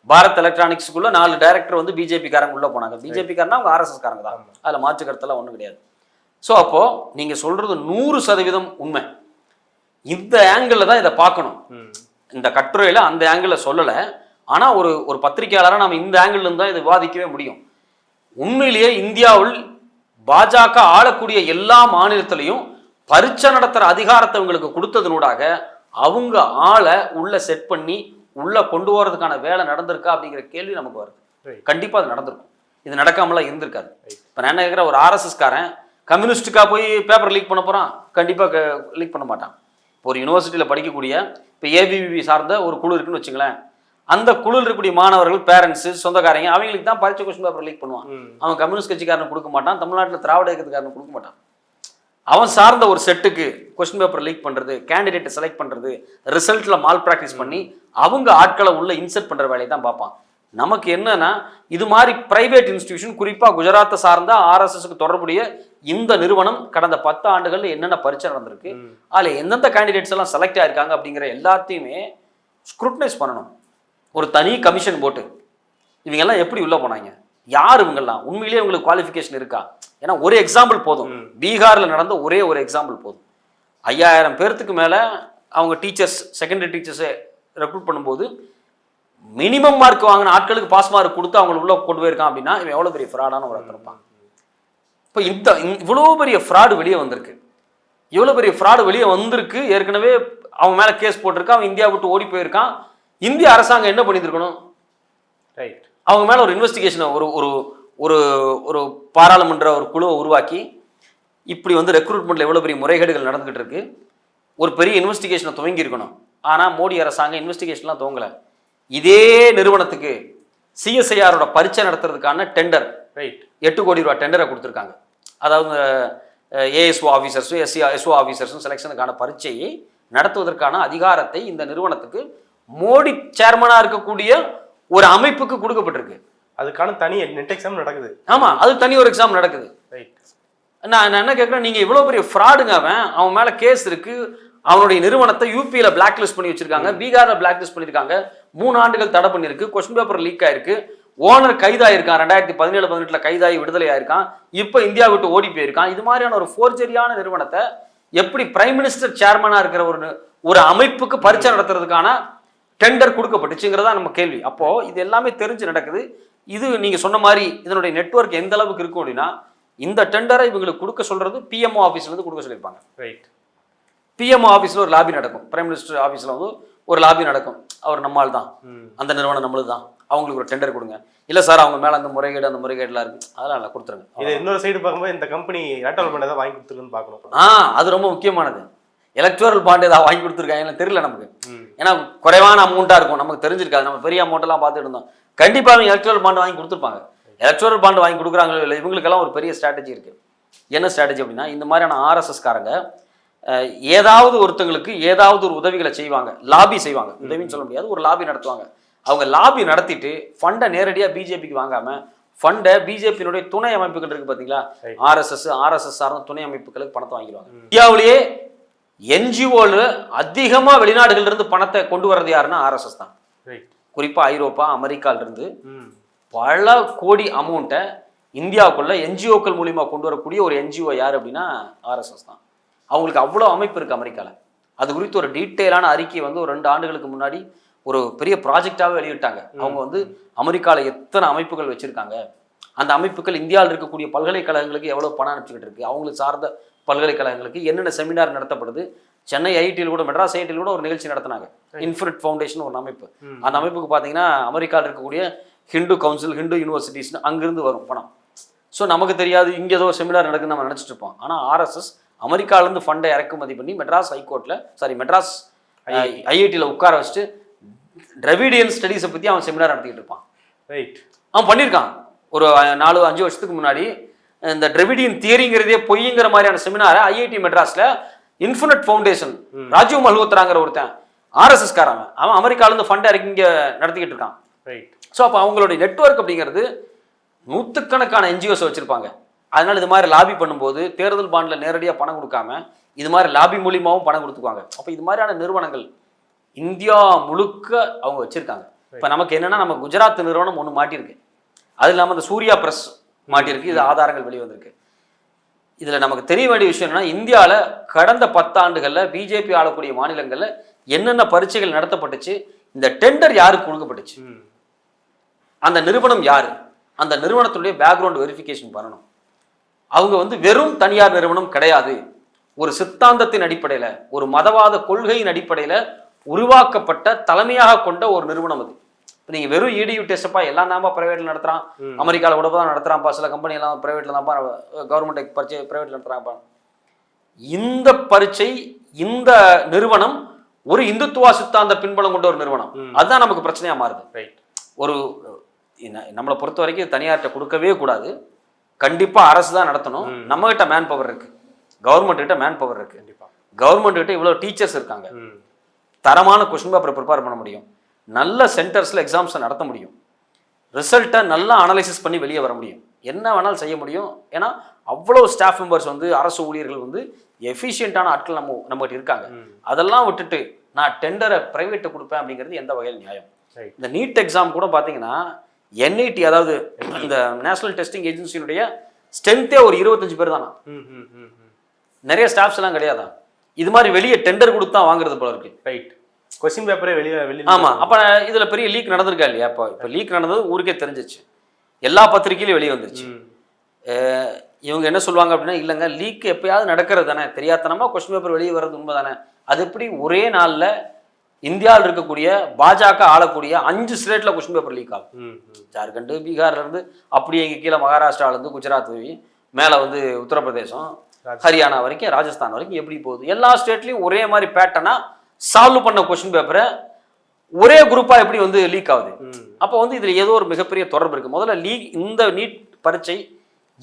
பாரத் எலக்ட்ரானிக்ஸுக்குள்ள 4 டைரக்டர் வந்து பிஜேபி காரங்க உள்ள போனாங்க. பிஜேபி காரனா அவங்க ஆர்எஸ்எஸ் காரங்க தான், அதில் மாற்று கருத்தெல்லாம் ஒன்றும் கிடையாது. ஸோ அப்போ நீங்க சொல்றது 100% உண்மை. இந்த ஆங்கிள் தான் இதை பார்க்கணும். இந்த கட்டுரையில அந்த ஆங்கிள் சொல்லலை. ஆனா ஒரு பத்திரிகையாளராக நம்ம இந்த ஆங்கிள் இருந்து தான் இதை விவாதிக்கவே முடியும். உண்மையிலேயே இந்தியாவில் பாஜக ஆளக்கூடிய எல்லா மாநிலத்திலையும் பரீட்சை நடத்துற அதிகாரத்தை அவங்களுக்கு கொடுத்ததனூடாக அவங்க ஆளை உள்ள செட் பண்ணி உள்ள கொண்டு போறதுக்கான வேலை நடந்திருக்கா அப்படிங்கிற கேள்வி நமக்கு வருது. கண்டிப்பா அது நடந்திருக்கும். இது நடக்காமலாம் இருந்திருக்காது. இப்ப நான் என்ன கேட்கிறேன், ஒரு ஆர்எஸ்எஸ் காரன் கம்யூனிஸ்டுக்கா போய் பேப்பர் லீக் பண்ண போறான்? கண்டிப்பா லீக் பண்ண மாட்டான். இப்போ ஒரு யூனிவர்சிட்டியில படிக்கக்கூடிய இப்போ ஏபிவிபி சார்ந்த ஒரு குழு இருக்குன்னு வச்சுங்களேன், அந்த குழுவில் இருக்கக்கூடிய மாணவர்கள், பேரண்ட்ஸ், சொந்தக்காரங்க, அவங்களுக்கு தான் பரீட்சை கொஸ்டின் பேப்பர் லீக் பண்ணுவான். அவன் கம்யூனிஸ்ட் கட்சிக்காரன் கொடுக்க மாட்டான், தமிழ்நாட்டில் திராவிட இயக்கத்துக்காரன் கொடுக்க மாட்டான். அவன் சார்ந்த ஒரு செட்டுக்கு கொஸ்டின் பேப்பர் லீக் பண்றது, கேண்டிடேட்டை செலக்ட் பண்றது, ரிசல்ட்ல மால் பிராக்டிஸ் பண்ணி அவங்க ஆட்களை உள்ள இன்சர்ட் பண்ற வேலையை தான் பார்ப்பான். நமக்கு என்னன்னா, இது மாதிரி பிரைவேட் இன்ஸ்டிடியூஷன், குறிப்பா குஜராத்தை சார்ந்த ஆர்எஸ்எஸ்க்கு தொடர்புடைய இந்த நிறுவனம் கடந்த 10 ஆண்டுகள்ல என்னென்ன பரீட்சை நடந்திருக்கு, அதுல எந்தெந்த கேண்டிடேட்ஸ் எல்லாம் செலக்ட் ஆயிருக்காங்க அப்படிங்கிற எல்லாத்தையுமே ஸ்க்ரூட்டனைஸ் பண்ணணும். ஒரு தனி கமிஷன் போட்டு இவங்கெல்லாம் எப்படி உள்ளே போனாங்க, யார் இவங்கெல்லாம், உண்மையிலேயே இவங்களுக்கு குவாலிஃபிகேஷன் இருக்கா? ஏன்னா ஒரு எக்ஸாம்பிள் போதும், பீகாரில் நடந்த ஒரே ஒரு எக்ஸாம்பிள் போதும். 5000 பேர்த்துக்கு மேலே அவங்க டீச்சர்ஸ், செகண்டரி டீச்சர்ஸை ரெக்ரூட் பண்ணும்போது மினிமம் மார்க் வாங்கின ஆட்களுக்கு பாஸ் மார்க் கொடுத்து அவங்களை உள்ள கொண்டு போயிருக்கான் அப்படின்னா இவன் எவ்வளோ பெரிய ஃப்ராடான ஒரு இருப்பான். இப்போ இவ்வளோ பெரிய ஃப்ராடு வெளியே வந்திருக்கு, இவ்வளோ பெரிய ஃப்ராடு வெளியே வந்திருக்கு. ஏற்கனவே அவன் மேலே கேஸ் போட்டிருக்கான், அவன் இந்தியா விட்டு ஓடி போயிருக்கான். இந்திய அரசாங்கம் என்ன பண்ணியிருக்கணும்? ரைட், அவங்க மேலே ஒரு இன்வெஸ்டிகேஷனை ஒரு ஒரு ஒரு பாராளுமன்ற ஒரு குழுவை உருவாக்கி இப்படி வந்து ரெக்ரூட்மெண்ட்டில் எவ்வளோ பெரிய முறைகேடுகள் நடந்துகிட்டு இருக்கு, ஒரு பெரிய இன்வெஸ்டிகேஷனை துவங்கி இருக்கணும். ஆனால் மோடி அரசாங்கம் இன்வெஸ்டிகேஷன்லாம் துவங்கலை. இதே நிறுவனத்துக்கு சிஎஸ்ஐஆரோட பரீட்சை நடத்துறதுக்கான டெண்டர், ரைட், 8 கோடி ரூபா டெண்டரை கொடுத்துருக்காங்க. அதாவது ஏஎஸ்ஓ ஆஃபீஸர்ஸும் எஸ்ஓ ஆஃபீஸர்ஸும் செலெக்ஷனுக்கான பரீட்சையை நடத்துவதற்கான அதிகாரத்தை இந்த நிறுவனத்துக்கு மோடி சேர்மனாக இருக்கக்கூடிய ஒரு அமைப்புக்கு கொடுக்கப்பட்டிருக்கு. அதுக்கான தனி நெட் எக்ஸாம் நடக்குது. ஆமாம், அது தனி ஒரு எக்ஸாம் நடக்குது. ரைட், நான் என்ன கேட்குறேன், நீங்கள் இவ்வளோ பெரிய ஃப்ராடுங்க, அவன் மேலே கேஸ் இருக்குது, அவனுடைய நிறுவனத்தை யூபியில் பிளாக் லிஸ்ட் பண்ணி வச்சிருக்காங்க, பீகாரில் பிளாக் லிஸ்ட் பண்ணியிருக்காங்க, 3 ஆண்டுகள் தடை பண்ணியிருக்கு, கொஸ்டின் பேப்பர் லீக் ஆயிருக்கு, ஓனர் கைதாயிருக்கான், 2017-18 கைதாகி விடுதலை ஆயிருக்கான், இப்போ இந்தியா விட்டு ஓடி போயிருக்கான். இது மாதிரியான ஒரு ஃபோர்ஜரியான நிறுவனத்தை எப்படி பிரைம் மினிஸ்டர் சேர்மனாக இருக்கிற ஒரு அமைப்புக்கு பரீட்சை நடத்துறதுக்கான டெண்டர் கொடுக்கப்பட்டுச்சுங்கிறதா நம்ம கேள்வி. அப்போ இது எல்லாமே தெரிஞ்சு நடக்குது. இது நீங்க சொன்ன மாதிரி இதனுடைய நெட்வொர்க் எந்த அளவுக்கு இருக்கும் அப்படின்னா, இந்த டெண்டரை இவங்களுக்கு கொடுக்க சொல்றது பிஎம்ஓ ஆஃபீஸ்ல இருந்து கொடுக்க சொல்லியிருப்பாங்க. ரைட், பிஎம்ஓ ஆஃபீஸில் ஒரு லாபி நடக்கும், பிரைம் மினிஸ்டர் ஆஃபீஸில் வந்து ஒரு லாபி நடக்கும். அவர் நம்மால் தான், அந்த நிறுவனம் நம்மளுக்கு தான், அவங்களுக்கு ஒரு டெண்டர் கொடுங்க. இல்லை சார் அவங்க மேலே அந்த முறைகேடுலாம் இருக்கு, அதெல்லாம் இல்லை கொடுத்துருங்க. இது இன்னொரு சைடு பார்க்கும்போது இந்த கம்பெனி எலக்ட்ரல் பாண்ட் ஏதாவது வாங்கி கொடுத்துருக்குன்னு பார்க்கணும். அது ரொம்ப முக்கியமானது. எலக்ட்ரல் பாண்ட் ஏதாவது வாங்கி கொடுத்துருக்காங்க தெரியல நமக்கு, ஏன்னா குறைவான அமௌண்ட்டாக இருக்கும், நமக்கு தெரிஞ்சிருக்காது. நம்ம பெரிய அமௌண்ட்டெல்லாம் பார்த்துட்டு இருந்தோம். கண்டிப்பாக அவங்க எலக்ட்ரல் பாண்ட் வாங்கி கொடுத்துருப்பாங்க. எலக்ட்ரல் பாண்ட் வாங்கி கொடுக்குறாங்களோ இல்லை, இவங்களுக்கெல்லாம் ஒரு பெரிய ஸ்ட்ராட்டஜி இருக்குது. என்ன ஸ்ட்ராட்டஜி அப்படின்னா, இந்த மாதிரியான ஆர்எஸ்எஸ்காரங்க ஏதாவது ஒருத்தங்களுக்கு ஏதாவது ஒரு உதவிகளை செய்வாங்க, லாபி செய்வாங்க, உதவின்னு சொல்ல முடியாது, ஒரு லாபி நடத்துவாங்க. அவங்க லாபி நடத்திட்டு ஃபண்டை நேரடியாக பிஜேபிக்கு வாங்காமல் ஃபண்டை பிஜேபியினுடைய துணை அமைப்புகள் இருக்குது பார்த்தீங்களா, ஆர்எஸ்எஸ் சார்ந்த துணை அமைப்புகளுக்கு பணத்தை வாங்கிடுவாங்க. இந்தியாவிலேயே என்ஜிஓவில் அதிகமாக வெளிநாடுகளிலிருந்து பணத்தை கொண்டு வர்றது யாருன்னா ஆர்எஸ்எஸ் தான். குறிப்பாக ஐரோப்பா, அமெரிக்காவிலிருந்து பல கோடி அமௌண்ட்டை இந்தியாவுக்குள்ள என்ஜிஓக்கள் மூலிமா கொண்டு வரக்கூடிய ஒரு என்ஜிஓ யார் அப்படின்னா ஆர்எஸ்எஸ் தான். அவங்களுக்கு அவ்வளோ அமைப்பு இருக்குது அமெரிக்காவில். அது குறித்து ஒரு டீட்டெயிலான அறிக்கை வந்து ஒரு 2 ஆண்டுகளுக்கு முன்னாடி ஒரு பெரிய ப்ராஜெக்டாகவே வெளியிட்டாங்க. அவங்க வந்து அமெரிக்காவில் எத்தனை அமைப்புகள் வச்சுருக்காங்க, அந்த அமைப்புகள் இந்தியாவில் இருக்கக்கூடிய பல்கலைக்கழகங்களுக்கு எவ்வளோ பணம் அனுப்பிச்சிக்கிட்டு இருக்கு, அவங்களுக்கு சார்ந்த பல்கலைக்கழகங்களுக்கு என்னென்ன செமினார் நடத்தப்படுது. சென்னை ஐஐடியில் கூட, மெட்ராஸ் ஐஐடியில் கூட ஒரு நிகழ்ச்சி நடத்தினாங்க, இன்ஃபினிட் ஃபவுண்டேஷன் ஒரு அமைப்பு. அந்த அமைப்புக்கு பார்த்தீங்கன்னா அமெரிக்காவில் இருக்கக்கூடிய ஹிந்து கவுன்சில், ஹிந்து யூனிவர்சிட்டிஸ்னு அங்கிருந்து வரும் பணம். ஸோ நமக்கு தெரியாது, இங்கே ஏதோ செமினார் நடக்குன்னு நம்ம நினச்சிட்டு இருப்போம். ஆனால் ஆர்எஸ்எஸ் அமெரிக்காவிலேருந்து ஃபண்டை இறக்குமதி பண்ணி மெட்ராஸ் ஐஐடியில் உட்கார வச்சுட்டு டிராவிடியன் ஸ்டடீஸை பற்றி அவன் செமினார் நடத்திக்கிட்டு இருப்பான். ரைட், அவன் பண்ணியிருக்கான். ஒரு 4-5 வருஷத்துக்கு முன்னாடி இந்த டிராவிடியன் தியரிங்கிறதே பொய்ங்கிற மாதிரியான செமினாரை ஐஐடி மெட்ராஸில் இன்ஃபினிட் ஃபவுண்டேஷன் ராஜீவ் மல்ஹோத்ராங்கிற ஒருத்தன் ஆர்எஸ்எஸ் காரங்க, அவன் அமெரிக்காவிலேருந்து ஃபண்டை இறக்கி இங்கே நடத்திக்கிட்டு இருக்கான். ரைட், ஸோ அப்போ அவங்களுடைய நெட்வொர்க் அப்படிங்கிறது நூற்றுக்கணக்கான என்ஜிஓஸ் வச்சுருப்பாங்க. அதனால் இது மாதிரி லாபி பண்ணும்போது தேர்தல் பாண்டில் நேரடியாக பணம் கொடுக்காம இது மாதிரி லாபி மூலியமாகவும் பணம் கொடுத்துக்குவாங்க. அப்போ இது மாதிரியான நிறுவனங்கள் இந்தியா முழுக்க அவங்க வச்சுருக்காங்க. இப்போ நமக்கு என்னென்னா, நம்ம குஜராத் நிறுவனம் ஒன்று மாட்டியிருக்கு, அது இல்லாமல் அந்த சூர்யா பிரஸ் மாட்டியிருக்கு, இது ஆதாரங்கள் வெளியே வந்திருக்கு. இதில் நமக்கு தெரிய வேண்டிய விஷயம் என்னன்னா, இந்தியாவில் கடந்த 10 ஆண்டுகளில் பிஜேபி ஆளக்கூடிய மாநிலங்களில் என்னென்ன பரீட்சைகள் நடத்தப்பட்டுச்சு, இந்த டெண்டர் யாருக்கு கொடுக்கப்பட்டுச்சு, அந்த நிறுவனம் யாரு, அந்த நிறுவனத்துடைய பேக்ரவுண்ட் வெரிஃபிகேஷன் பண்ணணும். அவங்க வந்து வெறும் தனியார் நிறுவனம் கிடையாது, ஒரு சித்தாந்தத்தின் அடிப்படையில், ஒரு மதவாத கொள்கையின் அடிப்படையில் உருவாக்கப்பட்ட தலைமையாக கொண்ட ஒரு நிறுவனம் அது. இப்போ நீங்கள் வெறும் இடியூ டெஸ்டப்பா எல்லாம் தான்ப்பா ப்ரைவேட்டில் நடத்துகிறான், அமெரிக்காவில் கூட தான் நடத்துகிறான்ப்பா, சில கம்பெனி எல்லாம் ப்ரைவேட்டில் தான்ப்பா, கவர்மெண்ட் பரீட்சை ப்ரைவேட்டில் நடத்துகிறான்ப்பா. இந்த பரீட்சை, இந்த நிறுவனம் ஒரு இந்துத்துவா சித்தாந்த பின்பலம் கொண்ட ஒரு நிறுவனம், அதுதான் நமக்கு பிரச்சனையாக மாறுது. ரைட், ஒரு நம்மளை பொறுத்த வரைக்கும் தனியார்கிட்ட கொடுக்கவே கூடாது, கண்டிப்பாக அரசு தான் நடத்தணும். நம்மகிட்ட மேன் பவர் இருக்கு, கவர்மெண்ட் கிட்ட மேன் பவர் இருக்கு, கண்டிப்பாக கவர்மெண்ட் கிட்ட இவ்வளோ டீச்சர்ஸ் இருக்காங்க, தரமான கொஸ்டின் பேப்பரை ப்ரிப்பேர் பண்ண முடியும், நல்ல சென்டர்ஸில் எக்ஸாம்ஸை நடத்த முடியும், ரிசல்ட்டை நல்லா அனலைசிஸ் பண்ணி வெளியே வர முடியும், என்ன வேணாலும் செய்ய முடியும். ஏன்னா அவ்வளோ ஸ்டாஃப் மெம்பர்ஸ் வந்து, அரசு ஊழியர்கள் வந்து எஃபிஷியண்டான ஆட்கள் நம்மகிட்ட இருக்காங்க. அதெல்லாம் விட்டுட்டு நான் டெண்டரை பிரைவேட்டை கொடுப்பேன் அப்படிங்கிறது எந்த வகையில் நியாயம்? இந்த நீட் எக்ஸாம் கூட பார்த்தீங்கன்னா என்ஐடி அதாவது இந்த நேஷனல் டெஸ்டிங் ஏஜென்சியினுடைய ஸ்ட்ரென்த்தே ஒரு 25 பேர் தானா. நிறைய ஸ்டாஃப்ஸ் எல்லாம் கிடையாதான். இது மாதிரி வெளியே டெண்டர் கொடுத்து தான் வாங்குறது போல இருக்கு. ரைட். கொஸ்டின் பேப்பரே வெளியே. ஆமா. அப்ப இதுல பெரிய லீக் நடந்திருக்கா இல்லையா? இப்போ லீக் நடந்தது ஊருக்கே தெரிஞ்சிச்சு, எல்லா பத்திரிகையிலும் வெளியே வந்துருச்சு. இவங்க என்ன சொல்லுவாங்க அப்படின்னா, இல்லைங்க லீக் எப்பயாவது நடக்கிறது தானே, தெரியாதனமா கொஸ்டின் பேப்பர் வெளியே வர்றது உண்மை தானே. அது எப்படி ஒரே நாள்ல இந்தியாவில் இருக்கக்கூடிய பாஜக ஆளக்கூடிய 5 ஸ்டேட்ல கொஸ்டின் பேப்பர் லீக் ஆகும். ஜார்க்கண்ட், பீகார்ல இருந்து அப்படியே இங்கே கீழே மகாராஷ்டிரால இருந்து குஜராத் போய் மேலே வந்து உத்தரப்பிரதேசம், ஹரியானா வரைக்கும், ராஜஸ்தான் வரைக்கும் எப்படி போகுது. எல்லா ஸ்டேட்லையும் ஒரே மாதிரி பேட்டர்னா சால்வ் பண்ண கொஸ்டின் பேப்பரை ஒரே குரூப்பா எப்படி வந்து லீக் ஆகுது. அப்போ வந்து இதுல ஏதோ ஒரு மிகப்பெரிய தொடர்பு இருக்கு. முதல்ல இந்த நீட் பரீட்சை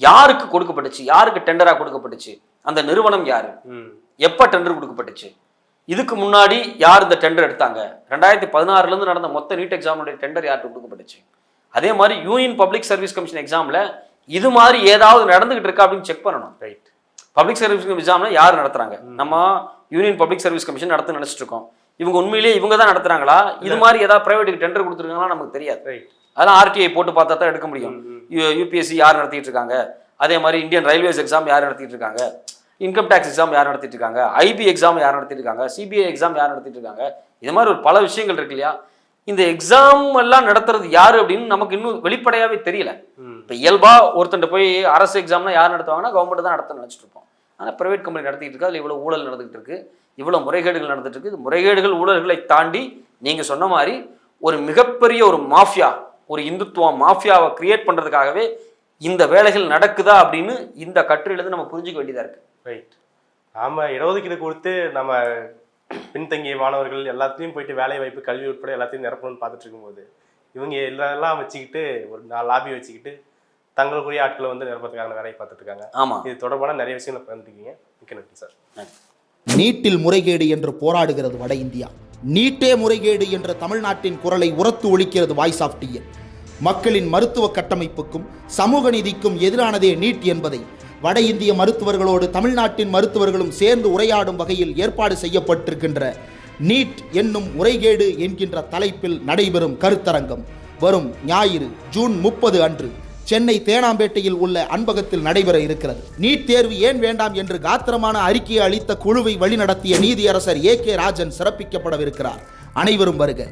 யாருக்கு கொடுக்கப்பட்டுச்சு, யாருக்கு டெண்டரா கொடுக்கப்பட்டுச்சு, அந்த நிறுவனம் யாரு, எப்ப டெண்டர் கொடுக்கப்பட்டுச்சு, இதுக்கு முன்னாடி யார் இந்த டெண்டர் எடுத்தாங்க, 2016 இருந்து நடந்த மொத்த நீட் எக்ஸாமுடைய டெண்டர் யாருக்கு கொடுக்கப்பட்டுச்சு. அதே மாதிரி யூனியன் பப்ளிக் சர்வீஸ் கமிஷன் எக்ஸாம்ல இது மாதிரி ஏதாவது நடந்துகிட்டு இருக்கா அப்படின்னு செக் பண்ணணும். ரைட். பப்ளிக் சர்வீஸ் எக்ஸாம்ல யார் நடத்துறாங்க? நம்ம யூனியன் பப்ளிக் சர்வீஸ் கமிஷன் நடத்த நினைச்சிட்டு இருக்கோம். இவங்க உண்மையிலேயே இவங்க தான் நடத்துறாங்களா, இது மாதிரி ஏதாவது பிரைவேட்டுக்கு டெண்டர் கொடுத்துருக்காங்களா நமக்கு தெரியாது. அதெல்லாம் ஆர்டிஐ போட்டு பார்த்தா தான் எடுக்க முடியும். யூபிஎஸ்சி யார் நடத்திட்டு இருக்காங்க, அதே மாதிரி இந்தியன் ரயில்வேஸ் எக்ஸாம் யார் நடத்திட்டு இருக்காங்க, இன்கம் டேக்ஸ் எக்ஸாம் யார் நடத்திட்டு இருக்காங்க, ஐபி எக்ஸாம் யார் நடத்திட்டு இருக்காங்க, சிபிஐ எக்ஸாம் யார் நடத்திட்டு இருக்காங்க. இது மாதிரி ஒரு பல விஷயங்கள் இருக்கு இல்லையா. இந்த எக்ஸாம் எல்லாம் நடத்துறது யாரு அப்படின்னு நமக்கு இன்னும் வெளிப்படையாவே தெரியல. இப்ப இயல்பா ஒருத்தன் போய் அரசு எக்ஸாம்னா யார் நடத்துவாங்கன்னா கவர்மெண்ட் தான் நடத்த நினைச்சிட்டு இருப்போம். ஆனால் பிரைவேட் கம்பெனி நடத்திட்டு இருக்கு, அதில் இவ்வளோ ஊழல் நடந்துகிட்டு இருக்கு, இவ்வளோ முறைகேடுகள் நடந்துட்டு இருக்கு. முறைகேடுகள் ஊழல்களை தாண்டி நீங்க சொன்ன மாதிரி ஒரு மிகப்பெரிய ஒரு மாஃபியா, ஒரு இந்துத்துவ மாஃபியாவை கிரியேட் பண்றதுக்காகவே இந்த வேலைகள் நடக்குதா அப்படின்னு இந்த கட்டுரையிலிருந்து நம்ம புரிஞ்சுக்க வேண்டியதா இருக்கு. ரைட். நாம இடஒதுக்கீடு கொடுத்து நம்ம பின்தங்கிய மாணவர்கள் எல்லாத்தையும் போயிட்டு வேலை வாய்ப்பு, கல்வி உட்பட எல்லாத்தையும் நிரப்பணும்னு பார்த்துட்டு இருக்கும்போது இவங்க எல்லாம் வச்சுக்கிட்டு ஒரு 4 லாபி வச்சுக்கிட்டு தங்களுக்குரிய ஆட்களை வந்து நிரப்பத்துக்கான வேலையை பார்த்துட்டு இருக்காங்க. ஆமா. இது தொடர்பான நிறைய விஷயங்களை பகிர்ந்துருக்கீங்க. மிக்க நன்றி சார். நீட்டில் முறைகேடு என்று போராடுகிறது வட இந்தியா. நீட்டே முறைகேடு என்ற தமிழ்நாட்டின் குரலை உரத்து ஒலிக்கிறது வாய்ஸ் ஆஃப் டிஎன். மக்களின் மருத்துவ கட்டமைப்புக்கும் சமூக நீதிக்கும் எதிரானதே நீட் என்பதை வட இந்திய மருத்துவர்களோடு தமிழ்நாட்டின் மருத்துவர்களும் சேர்ந்து உரையாடும் வகையில் ஏற்பாடு செய்யப்பட்டிருக்கின்ற நீட் என்னும் முறைகேடு என்கின்ற தலைப்பில் நடைபெறும் கருத்தரங்கம் வரும் ஞாயிறு ஜூன் 30 அன்று சென்னை தேனாம்பேட்டையில் உள்ள அன்பகத்தில் நடைபெற இருக்கிறது. நீட் தேர்வு ஏன் வேண்டாம் என்று காத்திரமான அறிக்கையை அளித்த குழுவை வழிநடத்திய நீதியரசர் AK ராஜன் சிறப்பிக்கப்படவிருக்கிறார். அனைவரும் வருக.